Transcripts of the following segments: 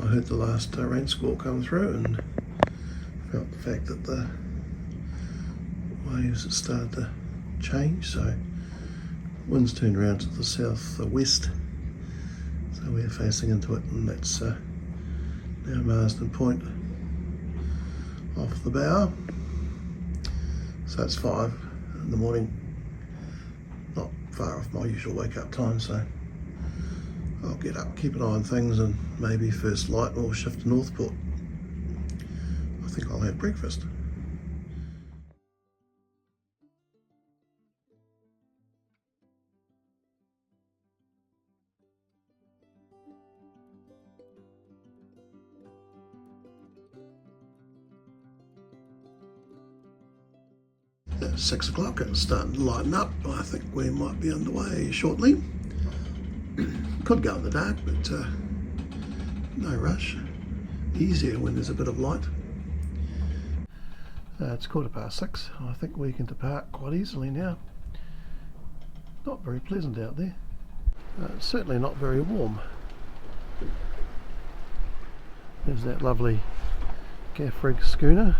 heard the last rain squall come through and felt the fact that the waves had started to change, so wind's turned around to the south-west, so we're facing into it, and that's now Marsden Point off the bow. So it's 5 in the morning, not far off my usual wake up time, so I'll get up, keep an eye on things, and maybe first light we'll shift to NorthPort. I think I'll have breakfast. It's 6 o'clock, it's starting to lighten up. I think we might be underway shortly. Could go in the dark, but no rush. Easier when there's a bit of light. It's 6:15. I think we can depart quite easily now. Not very pleasant out there. Certainly not very warm. There's that lovely gaff rig schooner.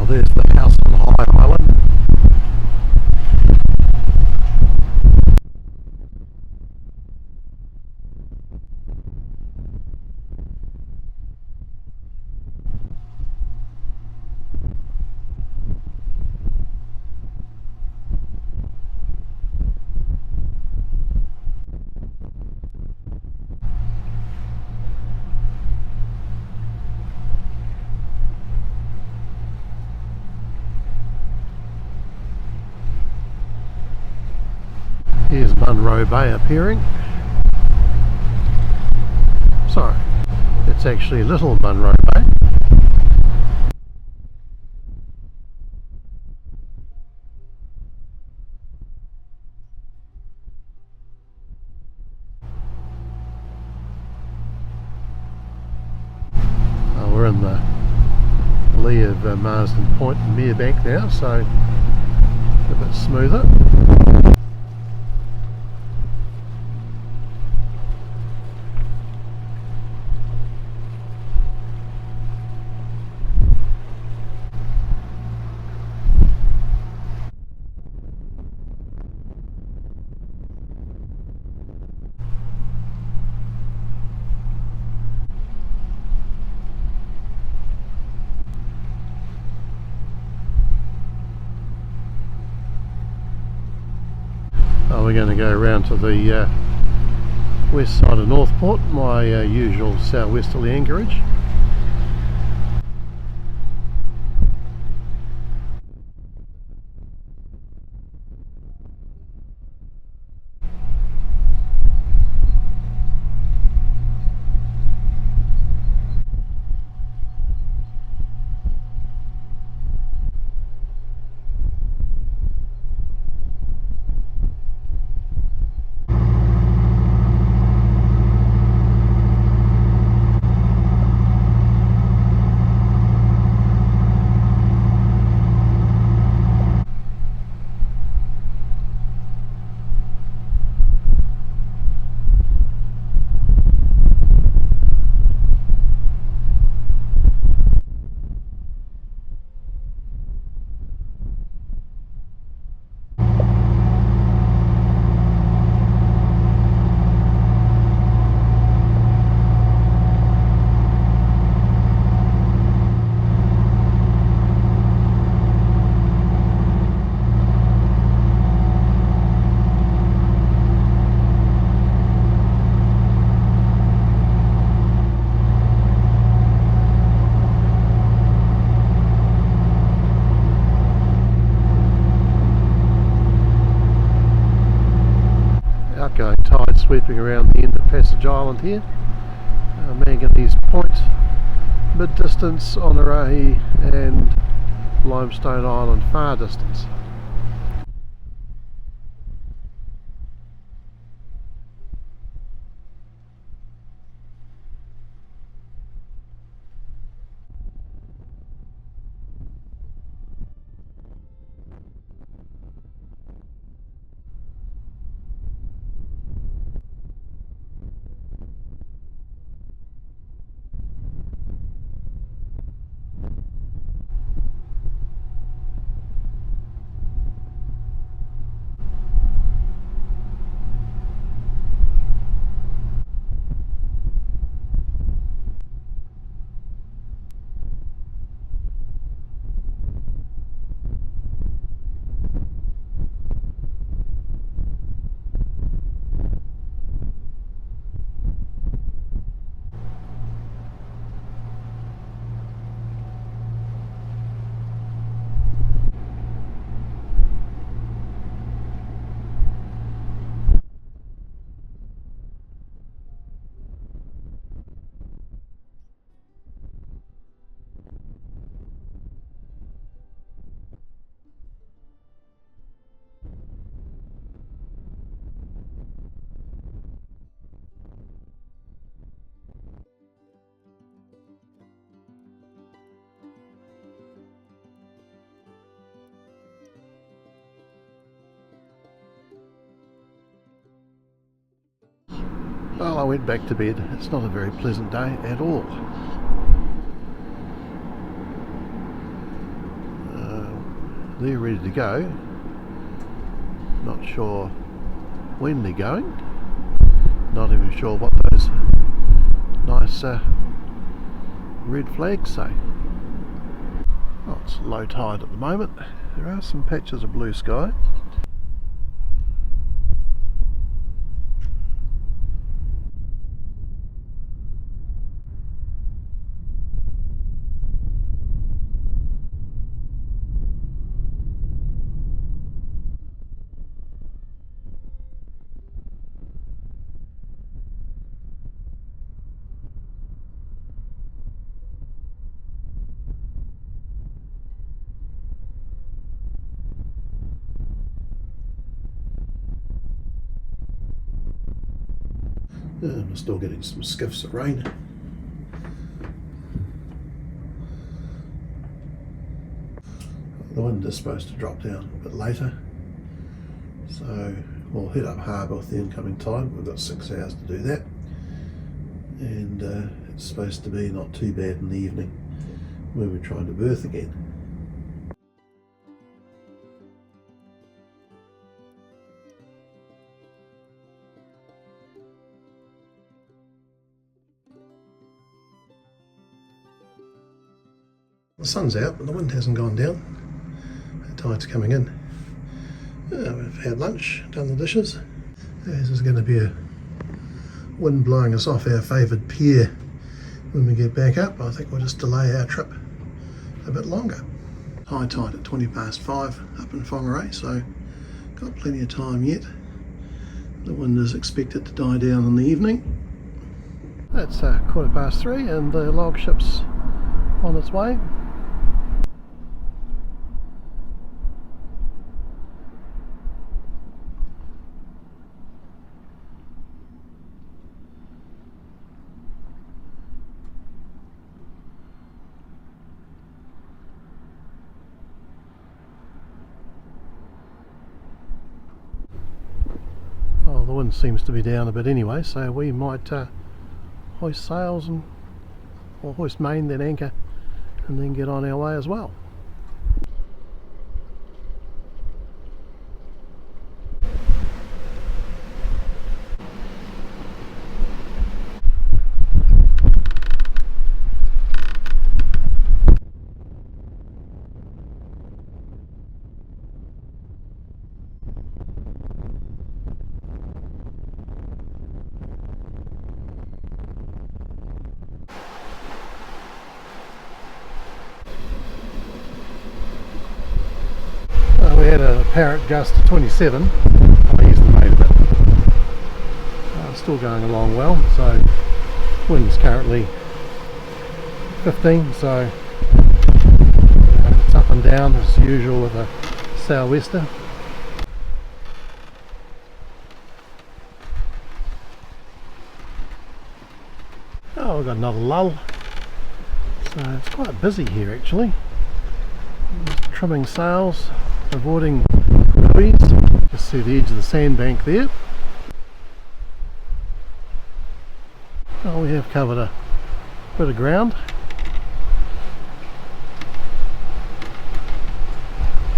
There's the house on the high island. Here's Whangarei Bay appearing. Sorry, it's actually Little Whangarei Bay. We're in the lee of Marsden Point and Merebank now, so a bit smoother. We're going to go around to the west side of NorthPort, my usual southwesterly anchorage. sweeping around the end of Passage Island here. Manganese Point, mid distance, Onerahi and Limestone Island far distance. Well, I went back to bed. It's not a very pleasant day at all. They're ready to go. Not sure when they're going. Not even sure what those nice red flags say. Oh, it's low tide at the moment. There are some patches of blue sky. We're still getting some skiffs of rain. The wind is supposed to drop down a bit later, so we'll head up harbour with the incoming tide. We've got 6 hours to do that, and it's supposed to be not too bad in the evening when we're trying to berth again. The sun's out, but the wind hasn't gone down. The tide's coming in. We've had lunch, done the dishes. This is going to be a wind blowing us off our favoured pier when we get back up. I think we'll just delay our trip a bit longer. High tide at 5:20 up in Whangarei, so got plenty of time yet. The wind is expected to die down in the evening. It's 3:15 and the log ship's on its way. Oh, the wind seems to be down a bit anyway, so we might hoist sails or hoist main, then anchor, and then get on our way as well. We had an apparent gust of 27. He's the mate of it. still going along well. So wind's currently 15, so it's up and down as usual with a sou'wester. Oh, we've got another lull, so it's quite busy here actually. Trimming sails, avoiding buoys. Just see the edge of the sandbank there. Oh, we have covered a bit of ground.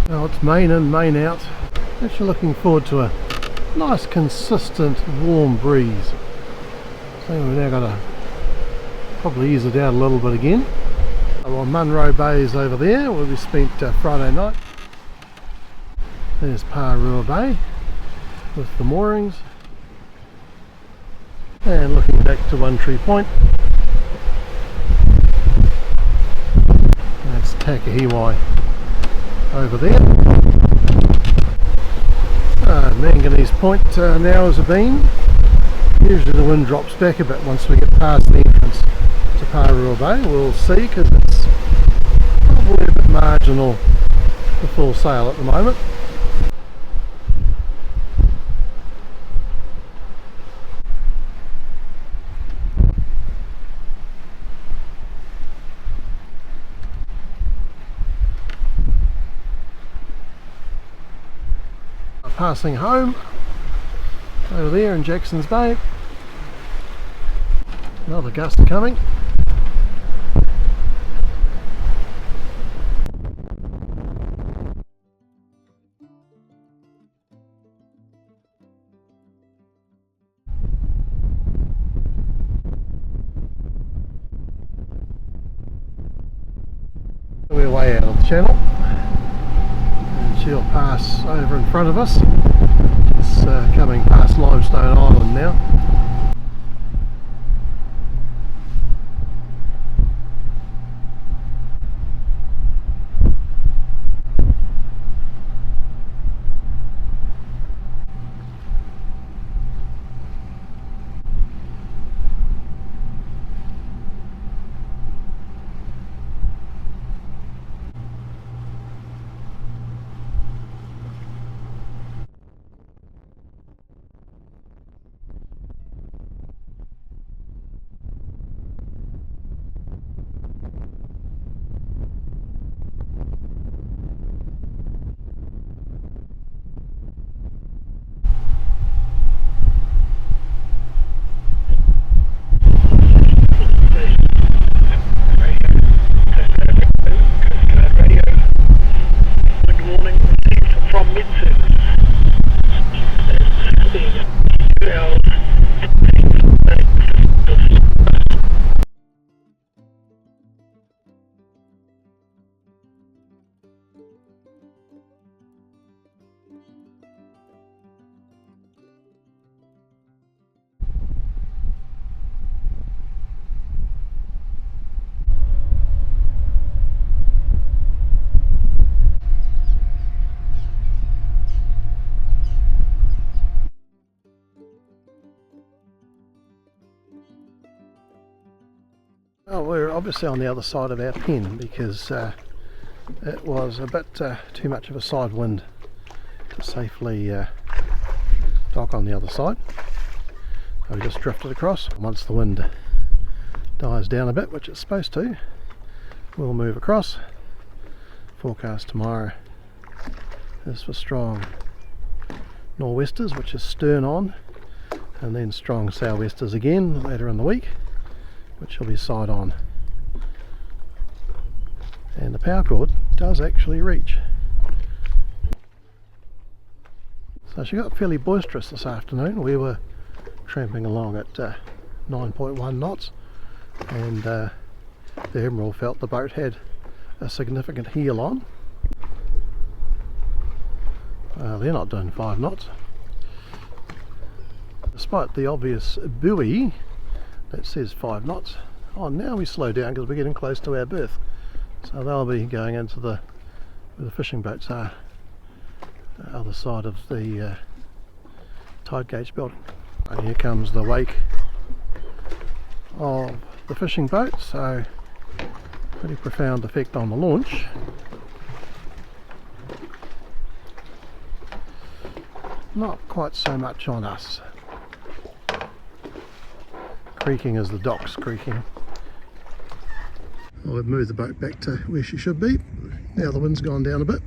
Now it's main in, main out. Actually looking forward to a nice consistent warm breeze. So we've now got to probably ease it out a little bit again. Well, Whangarei Bay is over there where we spent Friday night. There's Taurikura Bay with the moorings. And looking back to One Tree Point. That's tacking over there. Manganese Point now is a beam. Usually the wind drops back a bit once we get past the entrance to Taurikura Bay. We'll see, because it's probably a bit marginal for full sail at the moment. Passing home over there in Jackson's Bay. Another gust coming. We're way out of the channel. She'll pass over in front of us. It's coming past Limestone Island now. Well, we're obviously on the other side of our pen because it was a bit too much of a side wind to safely dock on the other side. So we just drifted across. Once the wind dies down a bit, which it's supposed to, we'll move across. Forecast tomorrow is for strong nor'westers, which is stern on, and then strong sou'westers again later in the week, which will be side on. And the power cord does actually reach. So she got fairly boisterous this afternoon. We were tramping along at 9.1 knots, and the Admiral felt the boat had a significant heel on. They're not doing 5 knots. Despite the obvious buoy that says 5 knots. Oh, now we slow down because we're getting close to our berth. So they'll be going into where the fishing boats are, the other side of the tide gauge building. And here comes the wake of the fishing boat, so pretty profound effect on the launch. Not quite so much on us. Creaking as the dock's creaking. I'll move the boat back to where she should be. Now the wind's gone down a bit.